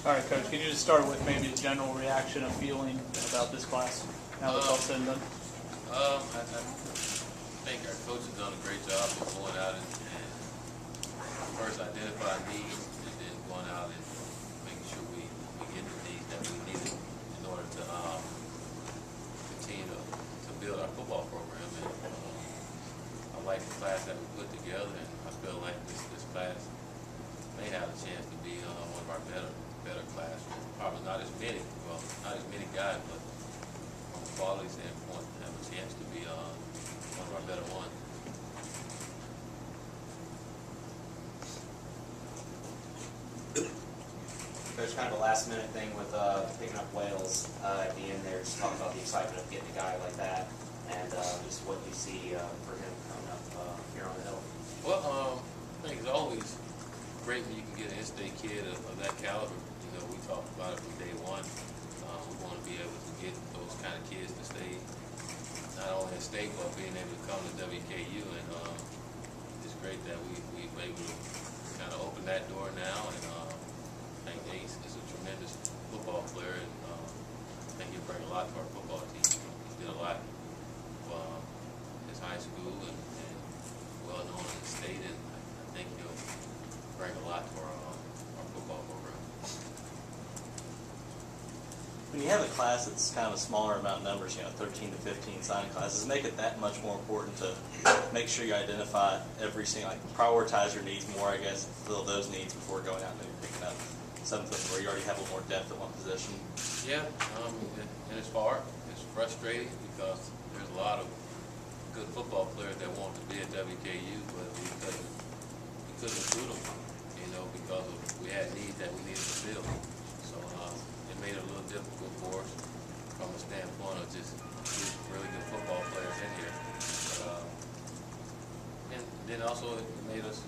All right, Coach, can you just start with maybe a general reaction of feeling about this class now it's all said and done? I think our coach has done a great job of going out and first identifying needs and then going out and making sure we get the needs that we needed in order to continue to build our football program. And I like the class that we put together, and I feel like this class may have a chance to be one of our better classrooms. Probably not as many guys, but from a quality standpoint, have a chance to be one of our better ones. Coach, kind of a last-minute thing with picking up Wales at the end there, just talking about the excitement of getting a guy like that, and just what you see for him coming up here on the hill. Well, I think it's always great when you can get an in-state kid of that caliber. You know, we talked about it from day one. We want to be able to get those kind of kids to stay not only in state, but being able to come to WKU, and it's great that we're able to kind of open that door now, and I think Ace is a tremendous football player, and I think he'll bring a lot to our football team. He did a lot for his high school and well known in the state, and I think he'll bring a lot to our football program. When you have a class that's kind of a smaller amount of numbers, 13 to 15 signing classes, make it that much more important to make sure you identify every single, prioritize your needs more, I guess, fill those needs before going out and maybe picking up something where you already have a little more depth at one position. Yeah, and it's hard. It's frustrating because there's a lot of good football players that want to be at WKU, but we couldn't recruit them, because we had needs that we needed to fill. So it made it a little difficult for us from a standpoint of just really good football players in here. But, and then also it made us,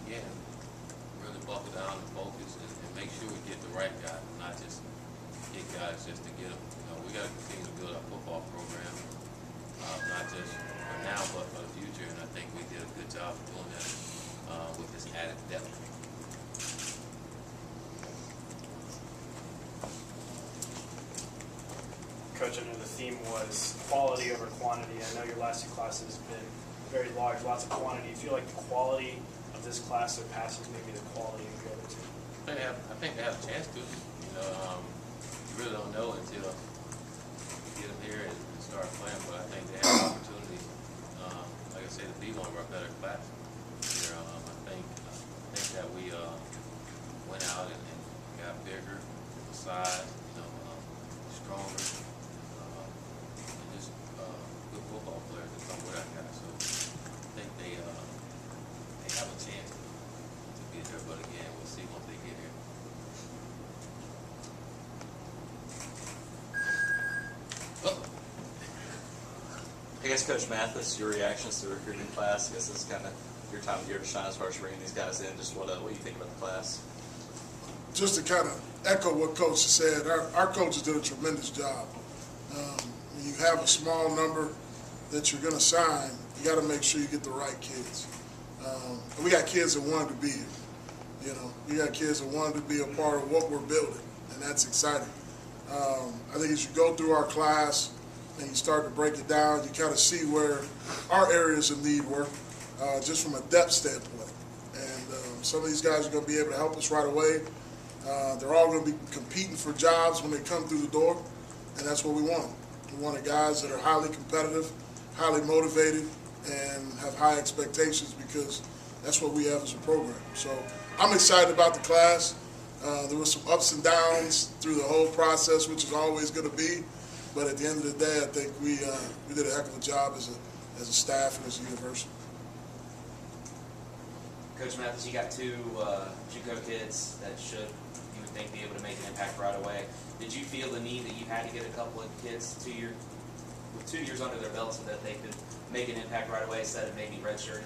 again, really buckle down and focus and make sure we get the right guy, not just get guys just to get them. We got to continue to build our football program, not just for now, but for the future. And I think we did a good job of doing that with this added depth. Coach, I know the theme was quality over quantity. I know your last two classes have been very large, lots of quantity. Do you feel like the quality of this class surpasses maybe the quality of the other two? I think they have a chance to. You really don't know until you get them here and start playing, but I think they have an opportunity, like I said, to be one of our better classes here. I think that we went out and got bigger, size, stronger, and just good football players that come with our guys. So I think they have a chance to be there, but again, we'll see once they get here. I guess, Coach Mathies, your reactions to the recruiting class, I guess this is kind of your time of year to shine as far as bringing these guys in. Just what do you think about the class? Just to kind of echo what Coach said, our coaches did a tremendous job. When you have a small number that you're going to sign, you got to make sure you get the right kids. We got kids that wanted to be here. We got kids that wanted to be a part of what we're building, and that's exciting. I think as you go through our class and you start to break it down, you kind of see where our areas of need were, just from a depth standpoint. And some of these guys are going to be able to help us right away. They're all going to be competing for jobs when they come through the door, and that's what we want. We want guys that are highly competitive, highly motivated, and have high expectations, because that's what we have as a program. So I'm excited about the class. There were some ups and downs through the whole process, which is always going to be. But at the end of the day, I think we did a heck of a job as a staff and as a university. Coach Mathies, you got two JUCO kids that should, you would think, be able to make an impact right away. Did you feel the need that you had to get a couple of kids with 2 years under their belt so that they could make an impact right away instead of maybe redshirting?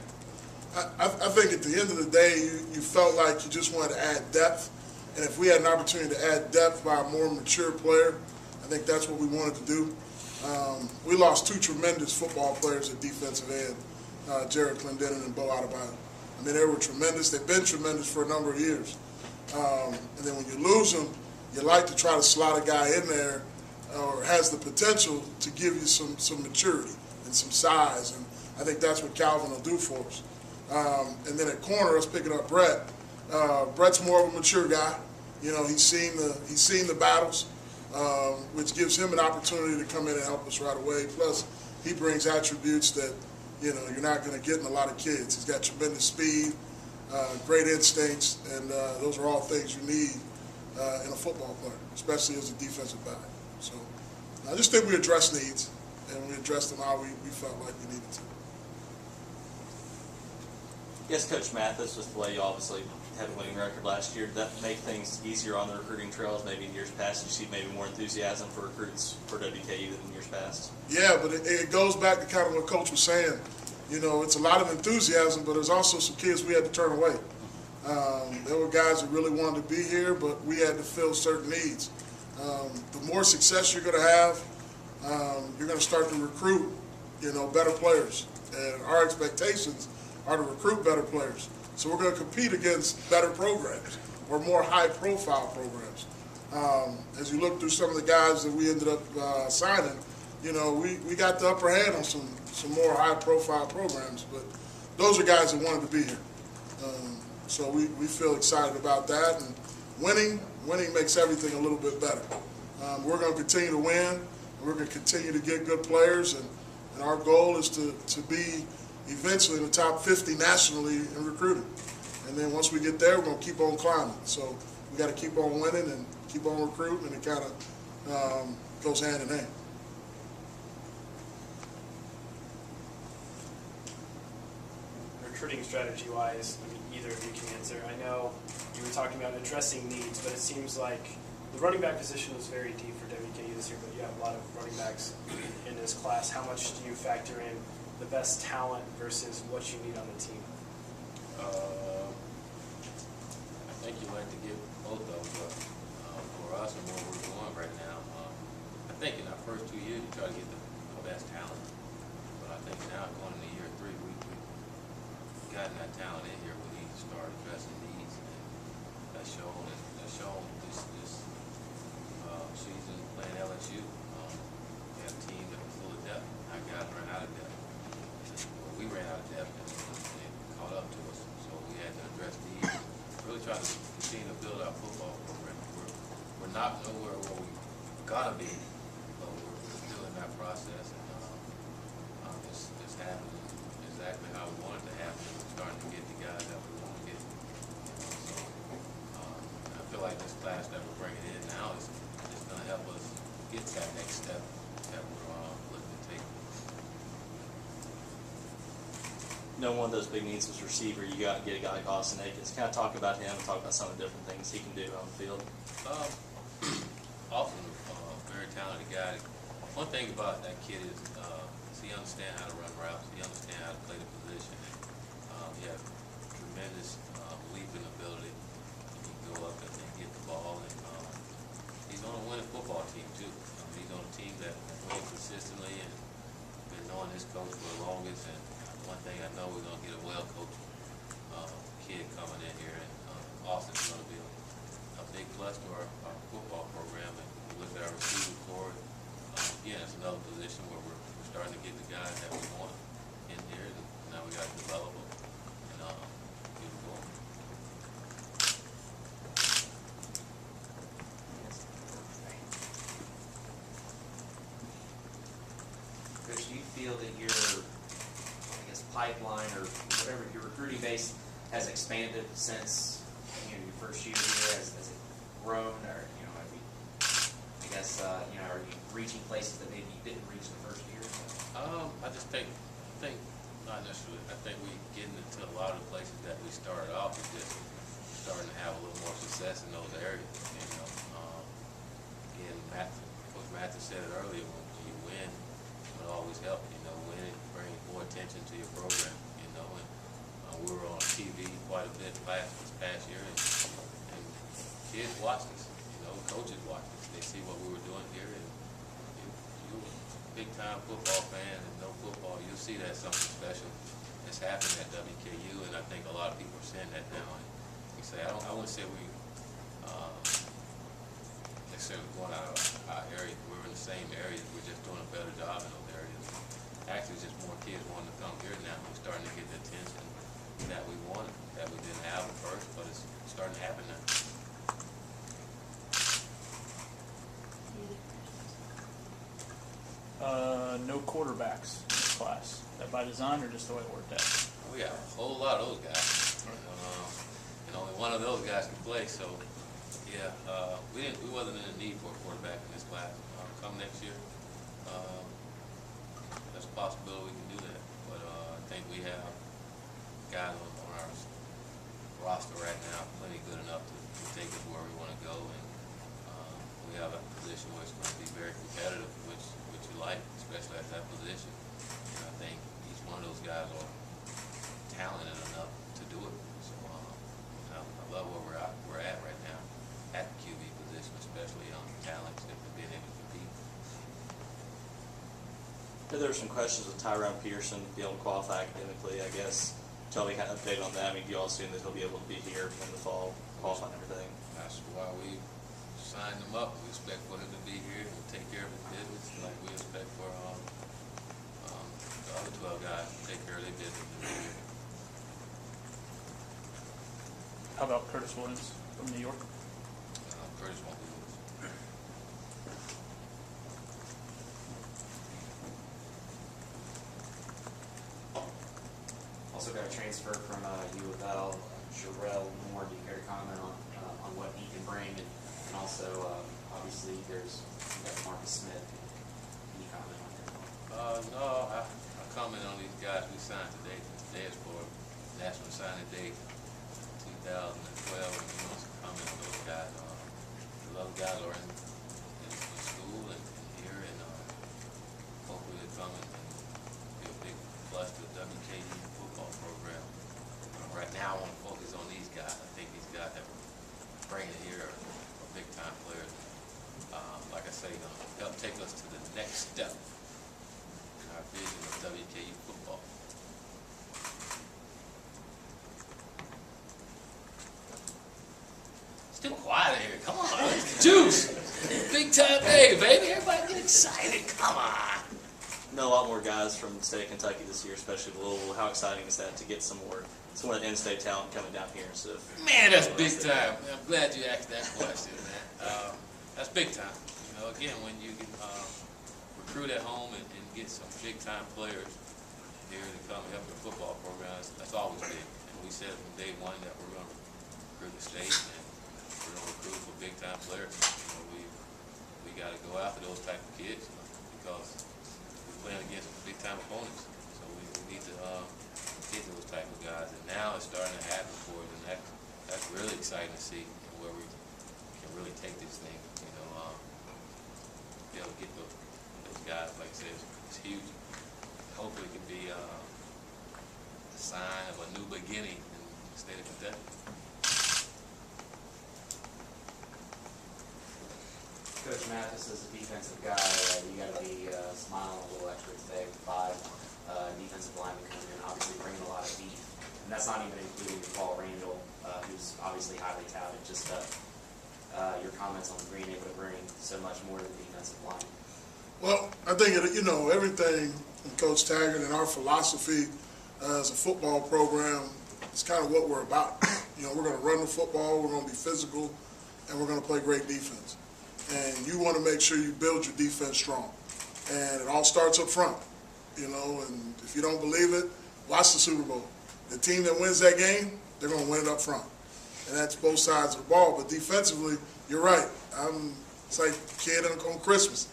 I think at the end of the day, you felt like you just wanted to add depth. And if we had an opportunity to add depth by a more mature player, I think that's what we wanted to do. We lost two tremendous football players at defensive end, Jared Clendenin and Bo Adebayo. I mean, they were tremendous. They've been tremendous for a number of years. And then when you lose them, you like to try to slot a guy in there or has the potential to give you some maturity and some size, and I think that's what Calvin will do for us. And then at corner, us picking up Brett. Brett's more of a mature guy. You know, he's seen the battles, which gives him an opportunity to come in and help us right away. Plus, he brings attributes that, you know, you're not going to get in a lot of kids. He's got tremendous speed, great instincts, and those are all things you need in a football player, especially as a defensive back. So I just think we addressed needs, and we addressed them how we felt like we needed to. Yes, Coach Mathies, with the way you obviously had a winning record last year, did that make things easier on the recruiting trails maybe in years past? Did you see maybe more enthusiasm for recruits for WKU than in years past? Yeah, but it goes back to kind of what Coach was saying. You know, it's a lot of enthusiasm, but there's also some kids we had to turn away. There were guys that really wanted to be here, but we had to fill certain needs. The more success you're going to have, you're going to start to recruit, you know, better players. And our expectations are to recruit better players. So we're going to compete against better programs or more high-profile programs. As you look through some of the guys that we ended up signing, you know, we got the upper hand on some more high-profile programs, but those are guys that wanted to be here. So we feel excited about that, and winning makes everything a little bit better. We're going to continue to win, and we're going to continue to get good players, and our goal is to be eventually in the top 50 nationally in recruiting. And then once we get there, we're going to keep on climbing. So we got to keep on winning and keep on recruiting, and it kind of goes hand in hand. Recruiting strategy-wise, I mean, either of you can answer. I know you were talking about addressing needs, but it seems like the running back position was very deep for WKU this year, but you have a lot of running backs in this class. How much do you factor in the best talent versus what you need on the team? I think you like to get both of them, but for us and where we're going right now, I think in our first 2 years you try to get the best talent. But I think now going into year 3, we've gotten that talent in here. We need to start addressing needs, and that's shown this season playing LSU. We had a team that was full of depth. Our guys ran out of depth. We ran out of depth and caught up to us, so we had to address these. Really try to continue to build our football program. We're not nowhere where we gotta be, but we're still in that process, and it's happening exactly how we want it to happen. We're starting to get the guys that we want to get. So I feel like this class that we're bringing in now is going to help us get to that next step that we're looking to take. You know, one of those big needs was receiver. You got to get a guy like Austin Akins. Kind of talk about him, talk about some of the different things he can do on the field. Austin, very talented guy. One thing about that kid is he understands how to run routes. He understands how to play the position. He has tremendous leaping ability. He can go up and get the ball. And he's on a winning football team too. He's on a team that wins consistently and been knowing this coach for the longest. And one thing I know, we're going to get a well-coached kid coming in here, and Austin's going to be a big plus to our football program. And we look at our receiving corps. Again, it's another position where we're starting to get the guys that we want in here, and now we got to develop them and get them going. Coach, do you feel that your, pipeline or whatever, your recruiting base has expanded since your first year here? Has it grown, or have you, are you reaching places that maybe you didn't reach the first year? I just think not necessarily. I think we getting into a lot of the places that we started off with, just starting to have a little more success in those areas. Again, Coach Mathies said it earlier, when you win, it always helps. Winning brings more attention to your program. And we were on TV quite a bit this past year, and kids watched us. Coaches watched us. They see what we were doing here, and you're a big-time football fan and know football. You'll see that something special is happening at WKU, and I think a lot of people are seeing that now. And you say, I wouldn't say we necessarily going out of our area. We're in the same areas. We're just doing a better job in those areas. Actually, just more kids wanting to come here now. We're starting to get the attention that we wanted, that we didn't have at first, but it's starting to happen now. No quarterbacks in this class. Is that by design or just the way it worked out? We got a whole lot of those guys, and only one of those guys can play. So, yeah, we wasn't in a need for a quarterback in this class. Come next year, there's a possibility we can do that. But I think we have guys on our roster right now plenty good enough to take us where we want to go, and we have a position where it's going to be very competitive, which you like, especially at that position. And I think each one of those guys are talented enough to do it. So I love where we're at right now at the QB position, especially on talent and being able to compete. There were some questions with Tyrone Pearson being able to qualify academically, I guess. Tell me kind of update on that. I mean, do you all assume that he'll be able to be here in the fall, qualifying and everything? That's why we signed him up. We expect for him to be here and take care of his business, like we expect for the other 12 guys to take care of their business and be here. How about Curtis Williams from New York? Curtis won't be with us. Also got a transfer from U of L, Sherrell Moore. Do you care to comment on what he can bring? And also, obviously, you got Marcus Smith. Can you comment on him? No, I comment on these guys we signed today. Today is for National Signing Day 2012. And we want to comment on those guys. Those guys are in school and here, and hopefully they come and be a big plus to the WKU football program. Right now, I want to focus on these guys. I think these guys that we're bringing here are big-time players. Like I say, help take us to the next step in our vision of WKU football. Still quiet here. Come on. Juice. Big time day, baby. Everybody get excited. Come on. Know a lot more guys from the state of Kentucky this year, especially Louisville. How exciting is that to get some more in-state talent coming down here instead of... Man, that's big time. I'm glad you asked that question, man. That's big time. You know, again, when you can recruit at home and get some big-time players here to come help the football program, that's always big. And we said from day one that we're going to recruit the state and we're going to recruit for big-time players. You know, we got to go after those type of kids because we're playing against big-time opponents. So we need to get those type of guys. And now it's starting to happen for us, and that's really exciting to see where we can really take this thing. You know, be able to get those guys, like I said, it's huge. Hopefully, it can be a sign of a new beginning in the state of Kentucky. Coach Mathies is a defensive guy. You got to be smiling a little extra today with 5 defensive linemen coming in, obviously bringing a lot of beef. And that's not even including Paul Randall, who's obviously highly touted. Just your comments on being able to bring so much more than defensive line. Well, I think, everything in Coach Taggart and our philosophy as a football program is kind of what we're about. We're going to run the football, we're going to be physical, and we're going to play great defense. And you want to make sure you build your defense strong. And it all starts up front, and if you don't believe it, watch the Super Bowl. The team that wins that game, they're going to win it up front. And that's both sides of the ball. But defensively, you're right. It's like a kid on Christmas.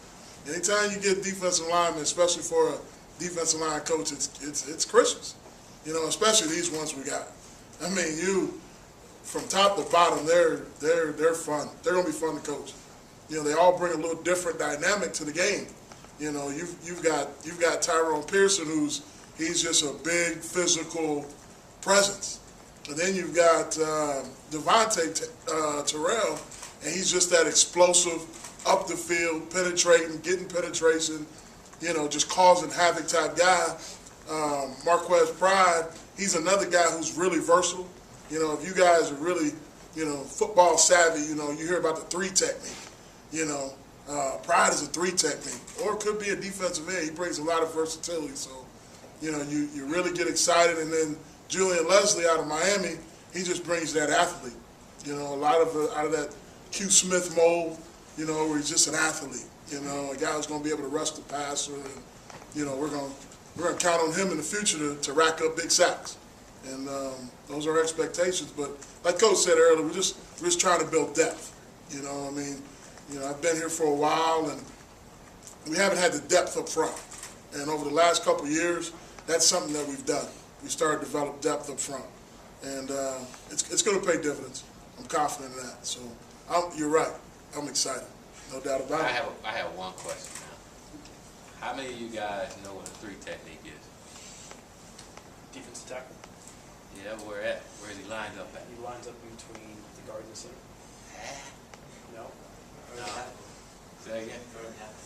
Anytime you get defensive linemen, especially for a defensive line coach, it's Christmas. Especially these ones we got. I mean, from top to bottom, they're fun. They're going to be fun to coach. They all bring a little different dynamic to the game. You've got Tyrone Pearson, he's just a big physical presence. And then you've got Devontae Terrell, and he's just that explosive, up the field, penetrating, getting penetration, just causing havoc type guy. Marquez Pride, he's another guy who's really versatile. If you guys are really, football savvy, you hear about the 3 technique. Pride is a 3 technique, or it could be a defensive end. He brings a lot of versatility, so you really get excited. And then Julian Leslie out of Miami, he just brings that athlete. A lot of out of that Q Smith mold. Where he's just an athlete. A guy who's going to be able to rush the passer, and we're going to count on him in the future to rack up big sacks. And those are expectations. But like Coach said earlier, we're just trying to build depth. I've been here for a while, and we haven't had the depth up front. And over the last couple of years, that's something that we've done. We started to develop depth up front, and it's going to pay dividends. I'm confident in that. So you're right. I'm excited, no doubt about it. I have one question now. How many of you guys know what a 3 technique is? Defensive tackle. Yeah, where is he lined up at? He lines up in between the guard and the center. No. No. Say again?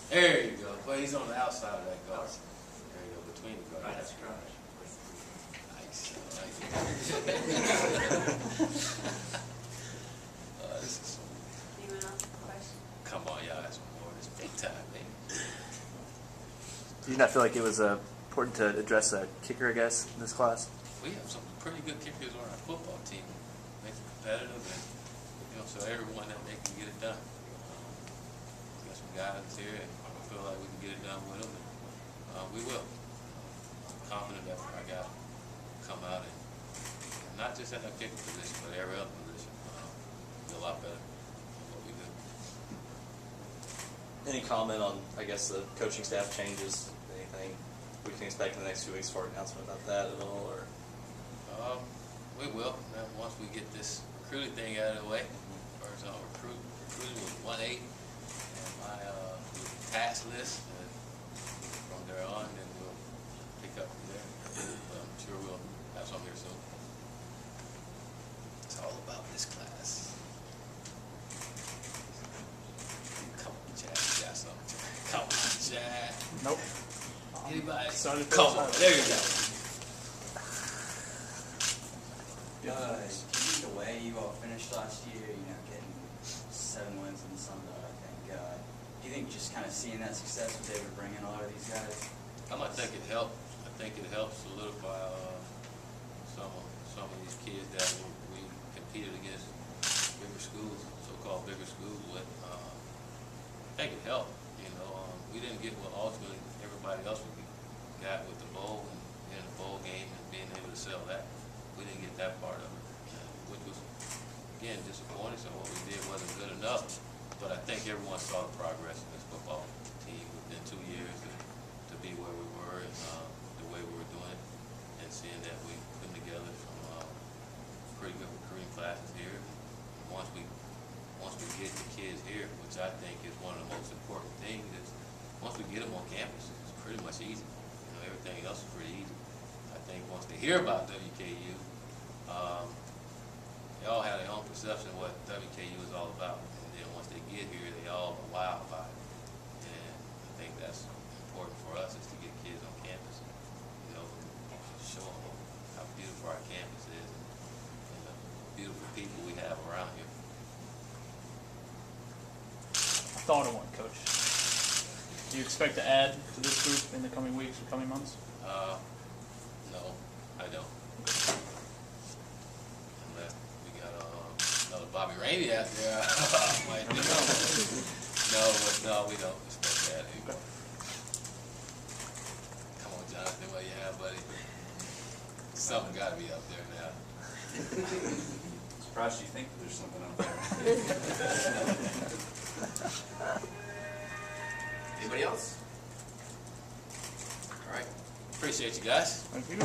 There you go. Well, he's on the outside of that guard. There you go, between the guard. That's right. Nice. This is so. Anyone else have a question? Come on, y'all. That's more. It's big time, man. Do you not feel like it was important to address a kicker, I guess, in this class? We have some pretty good kickers on our football team. Makes it competitive, and so everyone that they can get it done. Got some guys here, and I feel like we can get it done with them. And, we will. I'm confident that our guys come out and not just at our kicker position, but every other position. Be a lot better than what we do. Any comment on, I guess, the coaching staff changes? Anything we can expect in the next 2 weeks for an announcement about that at all? Or we will. Now, once we get this recruiting thing out of the way, first recruiting was 1-8, and my pass list. From there on, then we'll pick up from there. But I'm sure we'll have some here soon. It's all about this class. Come on, Chad. You got something. Come on, Chad. Nope. Anybody? Excited for Come on. this. There you go. The way you all finished last year, getting 7 wins in the Sun Belt, I think. Do you think just kind of seeing that success was able to bring in a lot of these guys? I think it helped. I think it helped solidify some of these kids that we competed against bigger schools, so-called bigger schools with. I think it helped. We didn't get what ultimately everybody else got with the bowl and in the bowl game and being able to sell that. We didn't get that part of it, which was, again, disappointing. So what we did wasn't good enough. But I think everyone saw the progress in this football team within 2 years to be where we were and the way we were doing it, and seeing that we put together some pretty good recruiting classes here. Once we get the kids here, which I think is one of the most important things, is once we get them on campus, it's pretty much easy. Everything else is pretty easy. I think once they hear about WKU, they all have their own perception of what WKU is all about. And then once they get here, they all are wild about it. And I think that's important for us, is to get kids on campus, show them how beautiful our campus is and the beautiful people we have around here. I thought of one, Coach. Do you expect to add to this group in the coming weeks or coming months? No, I don't. Unless we got another Bobby Rainey out there, might do. No, we don't expect that anymore. Come on, Jonathan, what you have, buddy? Something got to be up there now. Surprised you think there's something up there. Anybody else? All right. Appreciate you guys. Thank you.